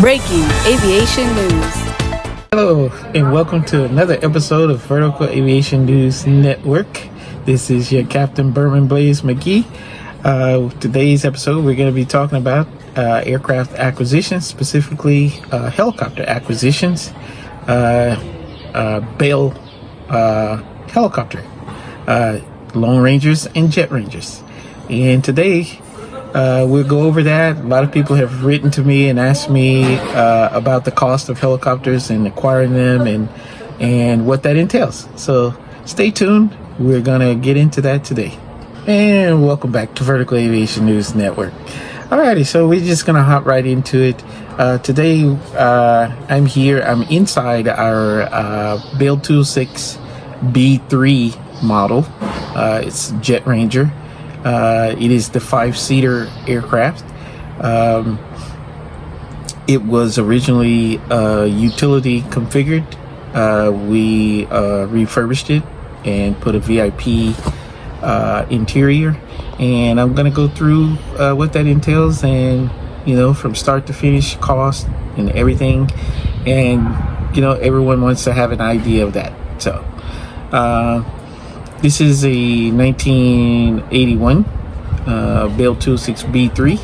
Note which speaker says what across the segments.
Speaker 1: Breaking aviation news.
Speaker 2: Hello, and welcome to another episode of Vertical Aviation News Network. This is your Captain Bermun McGhee. Today's episode, we're going to be talking about aircraft acquisitions, specifically helicopter acquisitions. Bell helicopter, Lone Rangers and JetRangers. And today, we'll go over that. A lot of people have written to me and asked me about the cost of helicopters and acquiring them and what that entails. So stay tuned. We're going to get into that today. And welcome back to Vertical Aviation News Network. Alrighty, so we're just going to hop right into it. Today, I'm inside our Bell 206 B3 model. It's JetRanger. It is the 5-seater aircraft. It was originally utility configured. We refurbished it and put a VIP interior, and I'm gonna go through what that entails, and from start to finish, cost and everything. And everyone wants to have an idea of that. So this is a 1981 Bell 206 B3.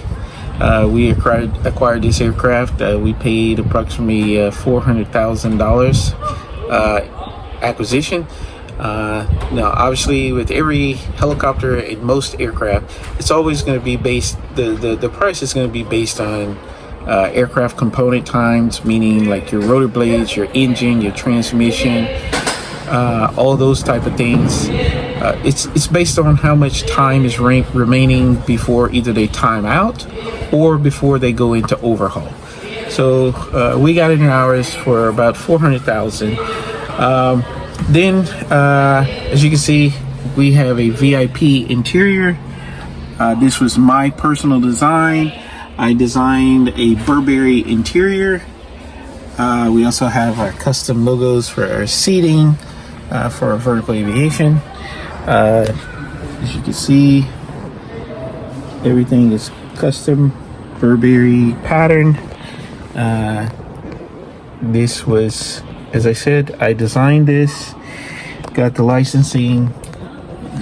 Speaker 2: We acquired this aircraft. We paid approximately $400,000 acquisition. Now, obviously, with every helicopter and most aircraft, it's always going to be based. The price is going to be based on aircraft component times, meaning like your rotor blades, your engine, your transmission. All those type of things. It's based on how much time is remaining before either they time out or before they go into overhaul. So we got it in ours for about $400,000. Then, as you can see, we have a VIP interior. This was my personal design. I designed a Burberry interior. We also have our custom logos for our seating. For our vertical aviation. As you can see, everything is custom Burberry pattern. This was, as I said, I designed this, got the licensing,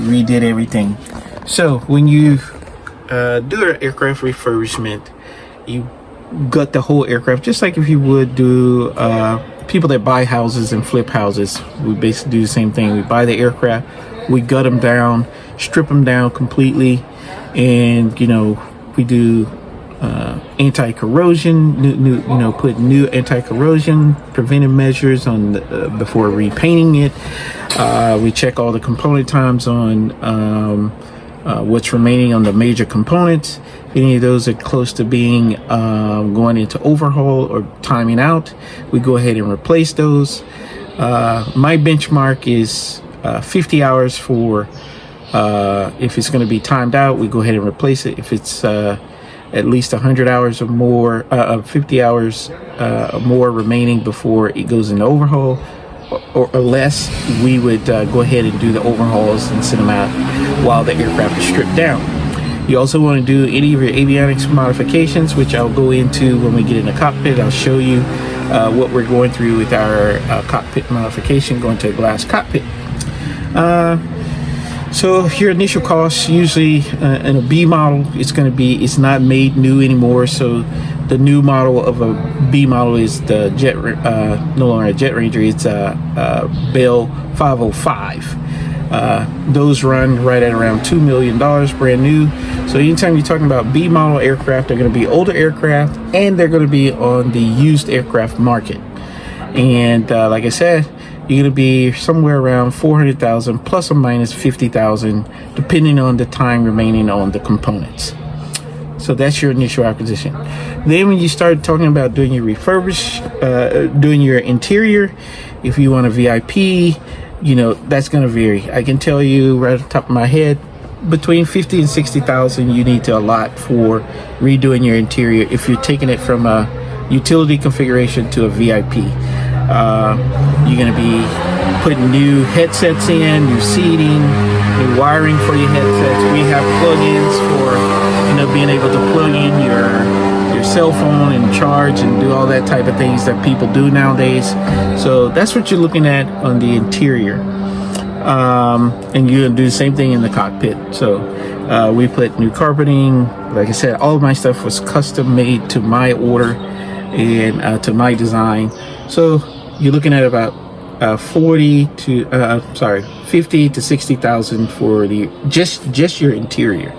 Speaker 2: redid everything. So when you do an aircraft refurbishment, you gut the whole aircraft, just like if you would do people that buy houses and flip houses. We basically do the same thing. We buy the aircraft, we gut them down, strip them down completely, and we do anti-corrosion, put new anti-corrosion preventive measures on before repainting it. We check all the component times on what's remaining on the major components. If any of those are close to being going into overhaul or timing out, we go ahead and replace those. My benchmark is 50 hours for if it's going to be timed out, we go ahead and replace it. If it's at least 100 hours or more, 50 hours or more remaining before it goes into overhaul, or less, we would go ahead and do the overhauls and send them out while the aircraft is stripped down. You also want to do any of your avionics modifications, which I'll go into when we get in the cockpit. I'll show you what we're going through with our cockpit modification, going to a glass cockpit. So your initial cost, usually in a B model, it's not made new anymore. So the new model of a B model is the no longer a JetRanger, it's a Bell 505. Those run right at around $2 million, brand new. So anytime you're talking about B model aircraft, they're going to be older aircraft, and they're going to be on the used aircraft market. And like I said, you're going to be somewhere around $400,000 plus or minus $50,000, depending on the time remaining on the components. So that's your initial acquisition. Then when you start talking about doing your doing your interior, if you want a VIP, that's going to vary. I can tell you right off the top of my head, between $50,000 and $60,000 you need to allot for redoing your interior if you're taking it from a utility configuration to a VIP. You're going to be putting new headsets in, new seating, new wiring for your headsets. We have plugins for being able to plug in your your cell phone and charge and do all that type of things that people do nowadays. So that's what you're looking at on the interior. And you're gonna do the same thing in the cockpit. So we put new carpeting. Like I said, all of my stuff was custom made to my order and to my design. So you're looking at about 50 to 60,000 for the just your interior.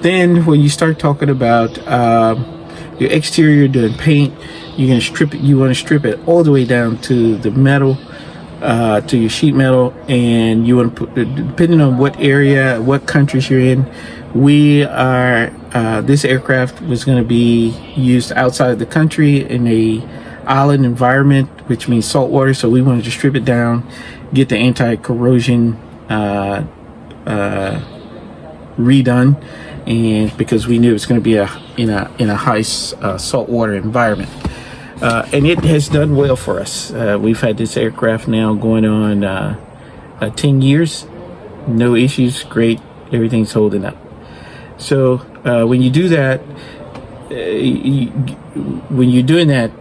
Speaker 2: Then when you start talking about your exterior, doing paint, you're gonna strip it. You want to strip it all the way down to the metal, to your sheet metal, and you want to put, depending on what area, what countries you're in. We are this aircraft was going to be used outside of the country in a island environment, which means salt water. So we wanted to strip it down, get the anti-corrosion redone, and because we knew it was going to be in a high saltwater environment, and it has done well for us. We've had this aircraft now going on 10 years, no issues, great, everything's holding up. So when you do that, when you're doing that,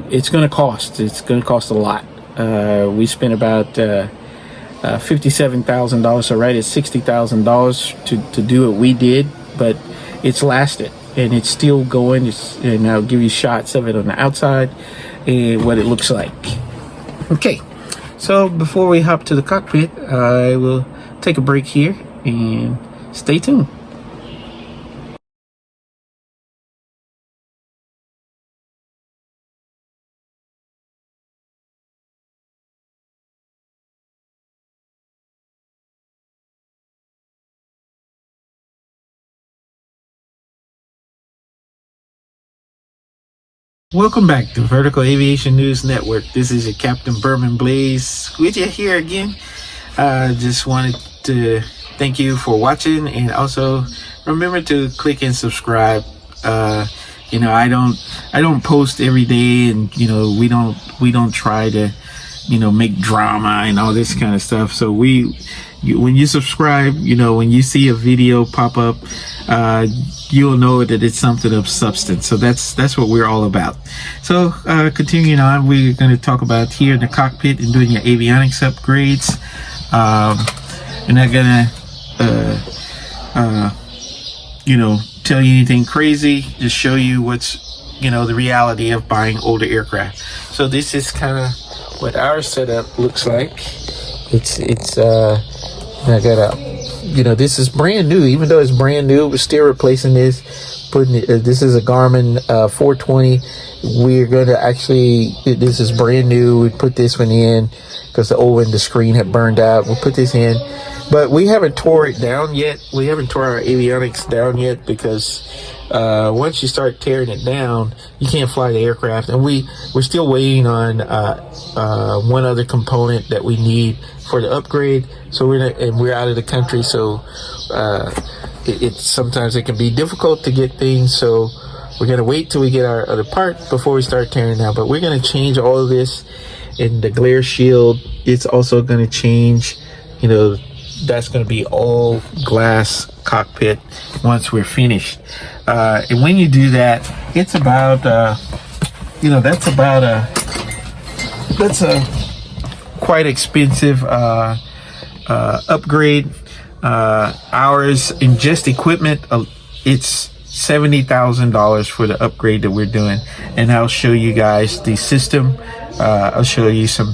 Speaker 2: it's going to cost. It's going to cost a lot. We spent about $57,000, so right at $60,000 to do what we did, but it's lasted and it's still going. And I'll give you shots of it on the outside and what it looks like. Okay, so before we hop to the cockpit, I will take a break here and stay tuned. Welcome back to Vertical Aviation News Network. This is your Captain Bermun Blaze with you here again. Just wanted to thank you for watching, and also remember to click and subscribe. You know, I don't post every day, and you know, we don't try to, you know, make drama and all this kind of stuff. So when you subscribe, you know, when you see a video pop up, you'll know that it's something of substance. So that's what we're all about. So continuing on, we're going to talk about here in the cockpit and doing your avionics upgrades. I'm not gonna you know, tell you anything crazy, just show you what's, you know, the reality of buying older aircraft. So this is kind of what our setup looks like. It's I got a, you know, this is brand new. Even though it's brand new, we're still replacing this. This is a Garmin 420. We're going to actually, this is brand new. We put this one in because the old one, the screen had burned out. We'll put this in, but we haven't tore it down yet. We haven't tore our avionics down yet because once you start tearing it down, you can't fly the aircraft. And we're still waiting on one other component that we need for the upgrade. So we're out of the country, so sometimes it can be difficult to get things. So we're gonna wait till we get our other part before we start tearing down. But we're gonna change all of this, and the glare shield, it's also gonna change. You know, that's gonna be all glass cockpit once we're finished. And when you do that, it's about you know, that's a quite expensive upgrade. Ours in just equipment, it's $70,000 for the upgrade that we're doing, and I'll show you guys the system. I'll show you some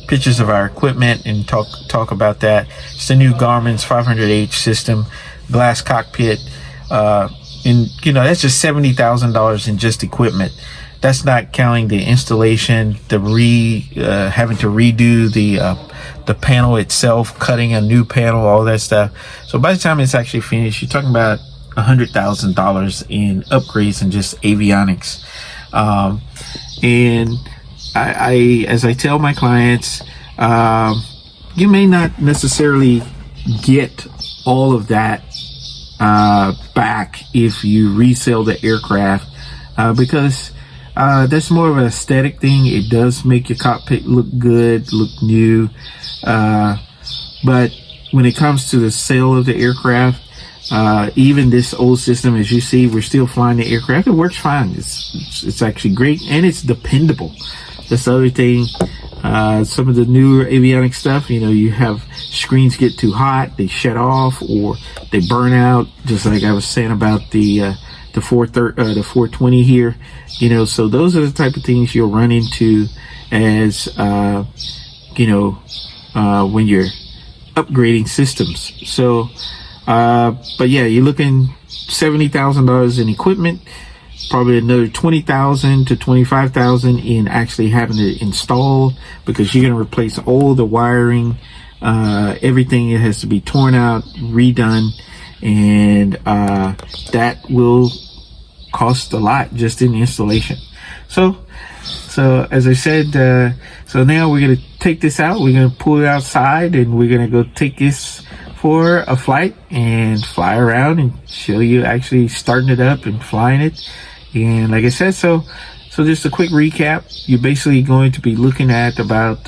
Speaker 2: pictures of our equipment and talk about that. It's the new Garmin's 500H system, glass cockpit, and you know, that's just $70,000 in just equipment. That's not counting the installation, having to redo the panel itself, cutting a new panel, all that stuff. So by the time it's actually finished, you're talking about $100,000 in upgrades and just avionics. And I as I tell my clients, you may not necessarily get all of that back if you resell the aircraft, because that's more of an aesthetic thing. It does make your cockpit look good, look new, but when it comes to the sale of the aircraft, even this old system, as you see, we're still flying the aircraft. It works fine. It's actually great, and it's dependable. That's the other thing. Some of the newer avionics stuff, you know, you have screens get too hot, they shut off, or they burn out, just like I was saying about the 420 here. You know, so those are the type of things you'll run into as you know, when you're upgrading systems. So but yeah, you're looking $70,000 in equipment, probably another $20,000 to $25,000 in actually having it installed, because you're going to replace all the wiring, everything. It has to be torn out, redone, and that will cost a lot just in the installation. So as I said, so now we're going to take this out, we're going to pull it outside, and we're going to go take this for a flight and fly around and show you actually starting it up and flying it. And like I said, so just a quick recap, you're basically going to be looking at about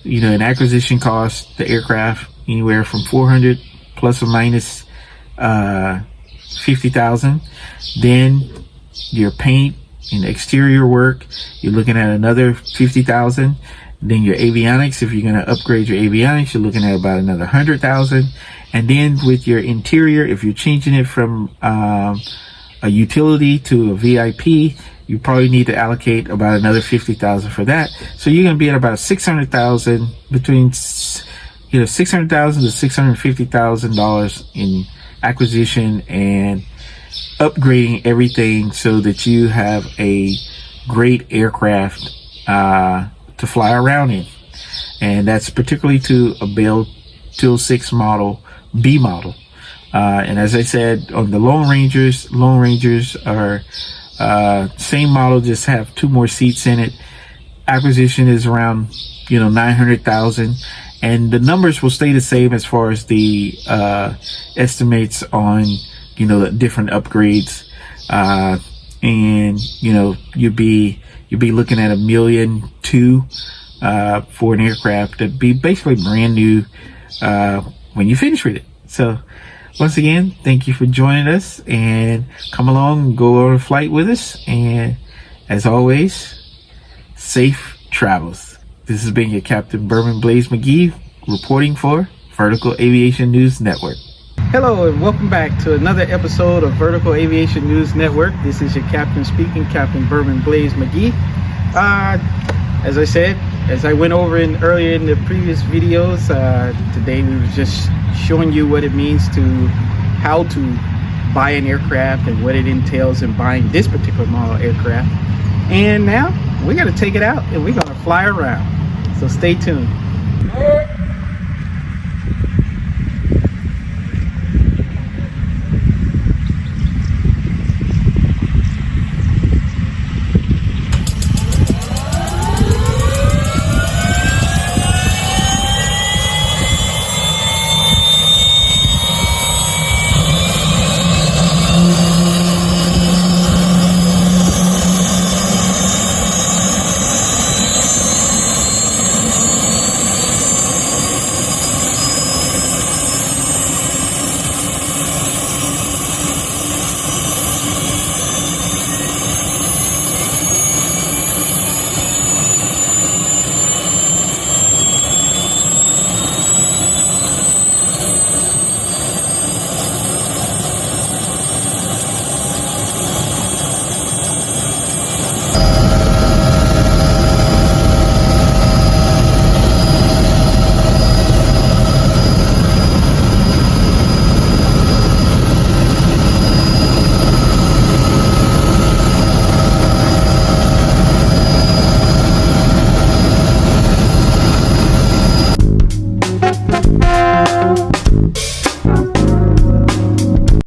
Speaker 2: you know, an acquisition cost, the aircraft, anywhere from 400 plus or minus 50,000. Then your paint and exterior work, you're looking at another 50,000. Then your avionics, if you're going to upgrade your avionics, you're looking at about another 100,000. And then with your interior, if you're changing it from a utility to a VIP, you probably need to allocate about another 50,000 for that. So you're going to be at about 600,000, between, you know, 600,000 to $650,000 in acquisition and upgrading everything so that you have a great aircraft to fly around in. And that's particularly to a Bell 206 model, B model. And as I said, on the Lone Rangers are same model, just have 2 more seats in it. Acquisition is around, you know, 900,000, and the numbers will stay the same as far as the estimates on, you know, the different upgrades. And you know, you'd be looking at $1.2 million for an aircraft that'd be basically brand new when you finish with it. So once again, thank you for joining us, and come along and go on a flight with us. And as always, safe travels. This has been your Captain Bermun McGhee reporting for Vertical Aviation News Network. Hello and welcome back to another episode of Vertical Aviation News Network. This is your captain speaking, Captain Bermun McGhee. As I said, as I went over earlier in the previous videos, today we were just showing you what it means to how to buy an aircraft and what it entails in buying this particular model aircraft. And now we're going to take it out and we're going to fly around. So stay tuned.